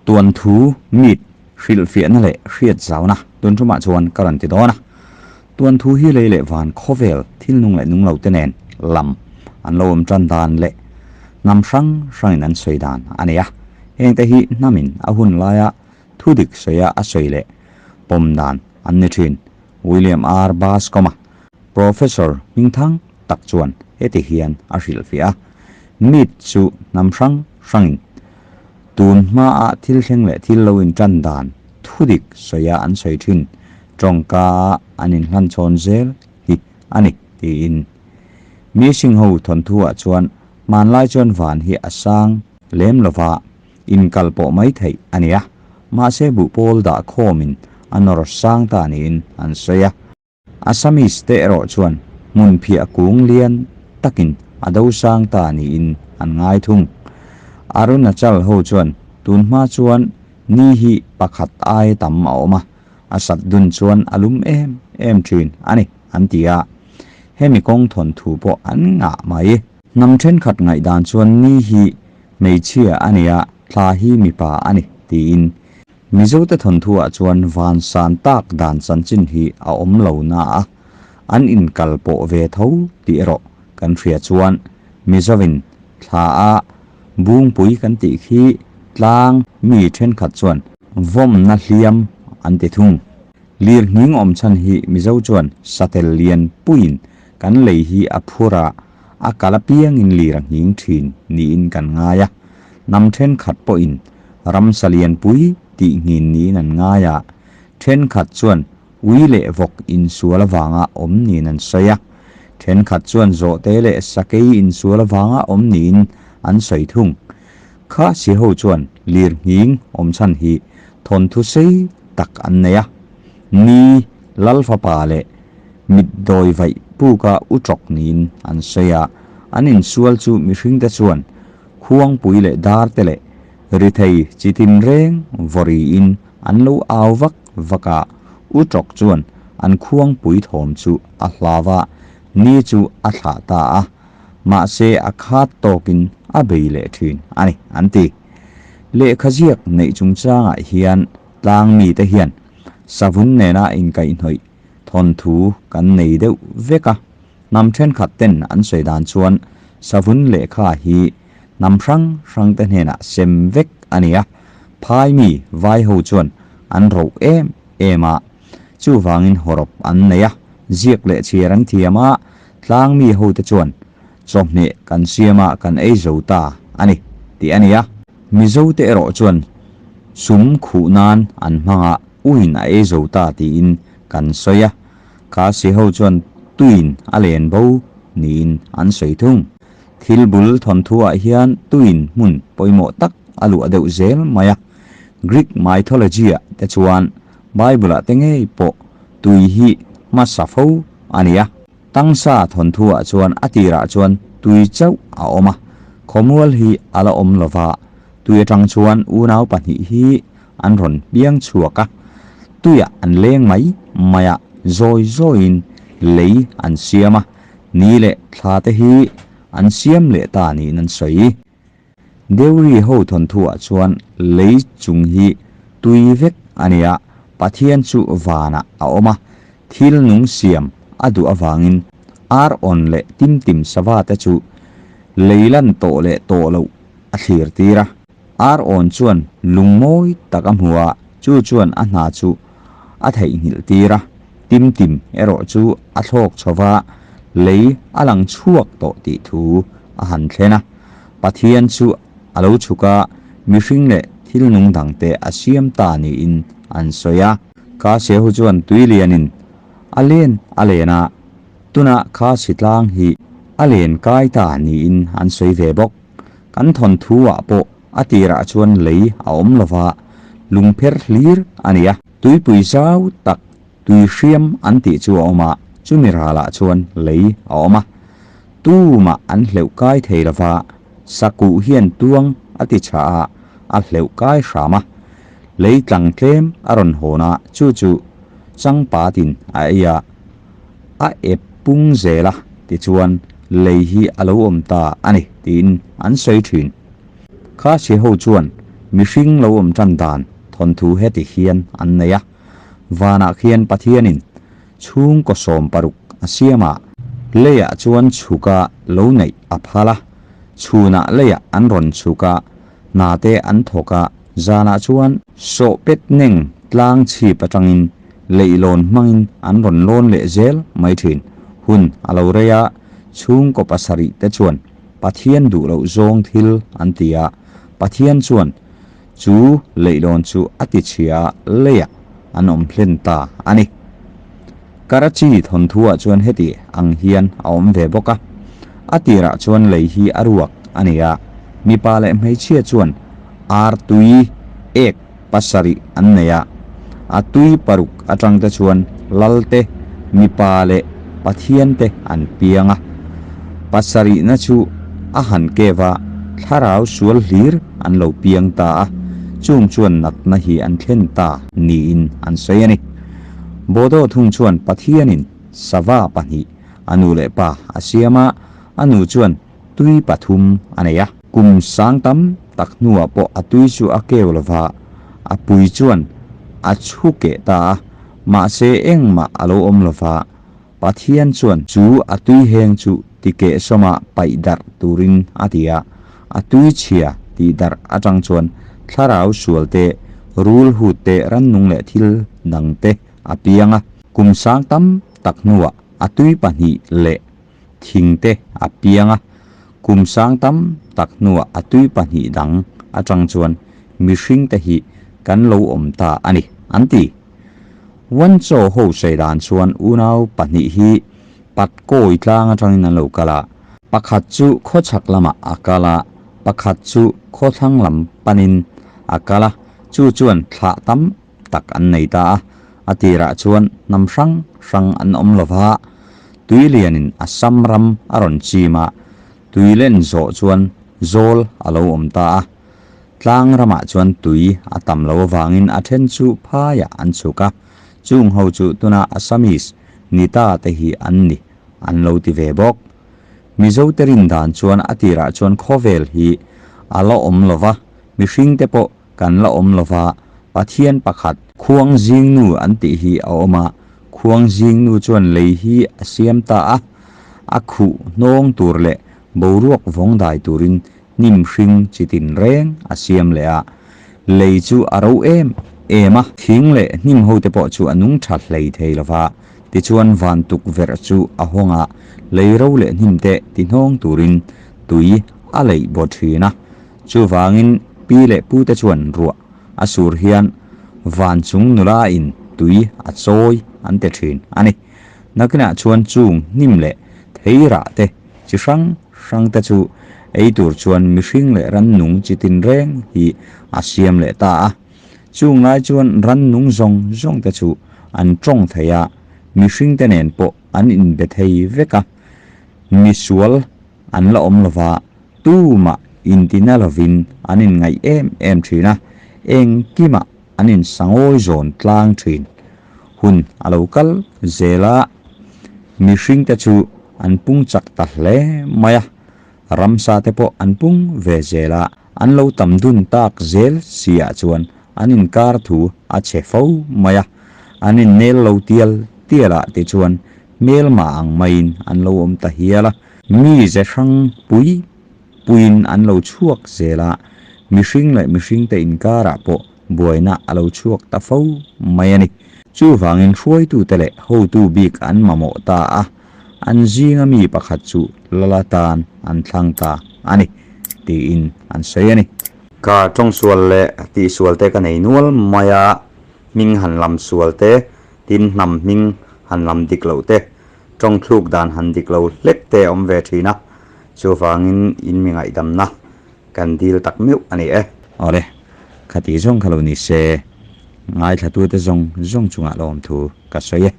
ตัวนทูมีดฟิลเฟียนั่นแหละเรียดเจ้านะตุนจุมาชวนการันติดอนะตัวนทูฮีเลยวันโคเวลที่นุ่งเลยนุ่งเหล่าเตนเนนลำอันลมจันดานเลยนำสังนั้นสวยดานอันนี้เองแต่ฮีน้ามินอาหุ่นลายทุดิกสวยสวยเลยปมดานอันนี้ทินวิลเลียมอาร์บาสก็มา professor มิงทั้งตักชวนเอติเฮียนอาศิลฟิอามีดสูนำสังตูนมาทิลเชงเล่ทิลลวินจันดานทุดิกสวยอันสวยทินจงกาอันนินฮันชอนเซลฮิอันนี้ตีอินมีสิ่งหูทนทั่วชวนมันไล่จนวันฮิอาสังเล่มลวาอินกัลโปไม่ไทยอันนี้มาเซบุโพลดาโคมินอันรสสังตานินอันเสียอาสามิสเตอร์ชวนมุนพิอากุงเลียนตักินอดาวสังตานินอันง่ายทุ่งอารุณจัลหูชวนตุนมาชวนนี่ฮิปักขัดไอตัมเอามาอาสัดดุนชวนอลุมเอ็มชินอันนี้อันที่เฮมิกงทนถูปอันงะไม่นำเช่นขัดไงดานชวนนี่ฮิไม่เชื่ออันนี้ทาฮิมิปาอันนี้ตีอินมิโซเตทนทัวชวนวันสันตักดานสันจินฮีอาอมเหล่านาอันอินกัลโปเวทาวตีโรกันเฟียชวนมิโซวินทาบุงปุยกันติขีลางมีเช่นขัดชวนวอมนัดเลียมอันติทุงเลียหิงอมชันฮีมิโซชวนสเตลเลียนปุยนกันเลยฮีอภูระอากาลเปียงอินลีรังหิงทินนี่อินกันง่ายนำเช่นขัดปอินรัมสเลียนปุยตีหินนี้นันง่ายเช่นขัดชวนวิเลวกอินสัวละวางอมนี่นันเสียเช่นขัดชวนโจเตเลสเกยอินสัวละวางอมนี่อันใส่ทุ่งข้าเสียหูชวนเลียหิงอมชันฮีทนทุเซตักอันเนียนี่ลัลฟาปาเลมิดโดยไวผู้กาอุจกนินอันเสียอันอินสวลจูมิริงเตชวนควงปุยเลดาร์เตเลริเทยจิติมเร่งวอรีอินอันลูอาววักอุจกชวนอันควงปุยถมจูอัลลาวะนี่จูอัลลาตามาเซอคาตโตกินอาเบยเลทินอันนี้อันตีเลขเจียกในจุงจ้างเฮียนลางมีแต่เฮียนสาวุนเนน่าอินไกหน่อยทนทูกันในเดวเวกะนำเช่นขัดเต้นอันสวยดานชวนสาวุนเลขาฮีนำรังเต้นเฮน่ะเซมเวกอันนี้พายมีไว้หูชวนอันเราเอมาจูวางินหรบอันนี้เจียกเลเชียรันเทียมาลางมีหูตะชวนจบเนี่ยกันเสียมากันเอโจตาอันนี้ที่อันนี้มิโจเตอรอชวนสุมขุนานอันมังอุยนเอโจตาที่อินกันสวยกาเสียหูชวนตุยนอเลนบูนินอันสวยทุ่งทิลบุลทนทัวเฮียนตุยนมุนปอยโมตักอลูอเดวเซลมายกรีกไมทอลจีแต่ชวนไบเบิลเตงเอโปตุยฮีมาสาฟูอันนี้ตั้งซาทนทัวชวนอติระชวนตุยเจ้าเอามาขมวลฮีอาลอมลวาตุยจังชวนอูนาวปันฮีอันรอนเบียงชัวกะตุยอันเลงไหมมายโจอินเลยอันเสียมานี่แหละทาเตฮีอันเสียมเลตานีนันสวยเดวรีโฮทนทัวชวนเลยจุงฮีตุยเวกอันนี้ปัทเทียนชูวานะเอามาทิลนุงเสียมอดูอวังอินอาร์ออนเลติมสวาตจูเลยลันโตเลโตลูอัฐิรตีระอาร์ออนชวนลุงโมยตะกำหัวจูชวนอันหาจูอัฐิหิลตีระติมเอโรจูอัทอกชวาเลยอลังชวกโตติทูอาหันเทนะปัทเทียนจูอลูชุกะมิริงเลทิลนุงดังเตอาเซียมตานีอินอันสวยกาเสียหูชวนตุยเลียนินอเลนาตุนาคาสิตลางฮีอเลนกายตานีอินอันสวยเวบกกันทนทัวโปอติระชวนเลยอมลวาลุงเพรลีร์อันนี้ตุยปุยเจ้าตักตุยเชียมอันติจูออกมาจุมิราละชวนเลยออกมาตู้มาอันเหลวกายเทลวาสักุเฮียนตวงอติชาอันเหลวกายสามาเลยตังเทมอรอนโหนาจูจังปาตินไอยาเอปุงเจละติชวนเลยฮีอโลอมตาอันนี้ตินอันสวยถินข้าเสียหูชวน mihring lo tran dan thon thu heti hian an neya wana khian pathianin chung ko som paruk asiama leya chuan chuka lo nei aphala chuna leya an ron chuka nate an thoka zana chuan so pet neng tlang chi patangin leilon mangin an ron lon le zel mai thin hun alo reya chung ko pasari te chuan pathian du lo zong thil an tia pathian chuan chu leilon chu ati chia leya an hlen ta ani Karachi thon thua chuan heti ang hian a ve boka atira chuan lei hi aruak ania mipa le hmeichhia chuan ar tui ek pasari an neya atui paruk atang te chuan lalte mipa le pathian te an pianga pasari na chu a han kewa tharau sual hlir an lo piang ta chung chuan nak na hi an thlen ta ni in an sayani bodo thung chuan pathianin sawa pani anu le pa asiama anu chuan tui pathum aneya kum sangtam taknuwa po atui chu akewlova apui chuan achuke ta ma se engma alo omlova pathian chuan chu atui heng chu tike soma paidar turin atia atui chia ti dar atang chuan tharau sualte rul hute ran nung le thil nangte apianga kum sangtam taknuwa atui pani le thingte apianga kum sangtam taknuwa atui pani dang atang chuan mihring te hi kan lo omta ani anti wan cho ho seidan chuan unau pani hi pat koi tlang atang nan lo kala pakhat chu kho chak lama akala pakhat chu kho thang lam panin akala chu chuan thla tam tak an nei ta atira chuan nam sang an om lova tuilianin asamram aron chima tuilen zo chuan zol alo omta tlang rama chuan tui atam lo wangin athen chu phaya an chuka chung ho chu tuna asamis nita te hi an ni an lo ti ve bok mizo terin dan chuan atira chuan khovel hi alo om lova mihring te po kan la om lova pathian pakhat khuang jing nu an ti hi a oma khuang jing nu chuan lei hi asiam ta a khu nong tur le boruak vong dai turin nim hring chitin reng asiam le a lei chu aro ema thing le nim ho te po chu anung that lei theilova ti chuan van tuk ver chu a honga leiro le nim te ti nong turin tui a lei bo thina chu wangin pi le pu te chuan ruwa asur hian van chung nula in tui a choi an te thin ani nakina chuan chung nim le theira te chi sang te chu eitur chuan mihring le ran nung chitin reng hi asiam le ta chung lai chuan ran nung zong te chu an tong theya mihring te nen po an in be thei veka misual an la om lova tu ma intina lovin anin ngai em thina eng kima anin sangoi zon tlang thin hun alokal zela mihring te chu an pung chak ta hle maya ramsa te po an pung ve zela an lo tam dun tak zel sia chuan anin kar thu a che fo maya anin nel lo tiala te chuan mel ma ang main an lo om ta hiala mi ze sang puin an lo chuak zela mihring le mihring te in kara po boina alo chuak ta fo mayani chu wangin hruai tu tele ho tu bik an mamo ta an jinga mi pakhat chu lalatan an thlang ta ani ti in an sayani ka tong sual le ti sual te ka nei nual maya ming han lam sual te tin nam ming han lam diklo te tong thluk dan han diklo lek te om ve thina chu wangin in mi ngai dam na kan dil tak meu ani ole khati jong khalo ni se ngai thatu te jong chunga lom thu ka soye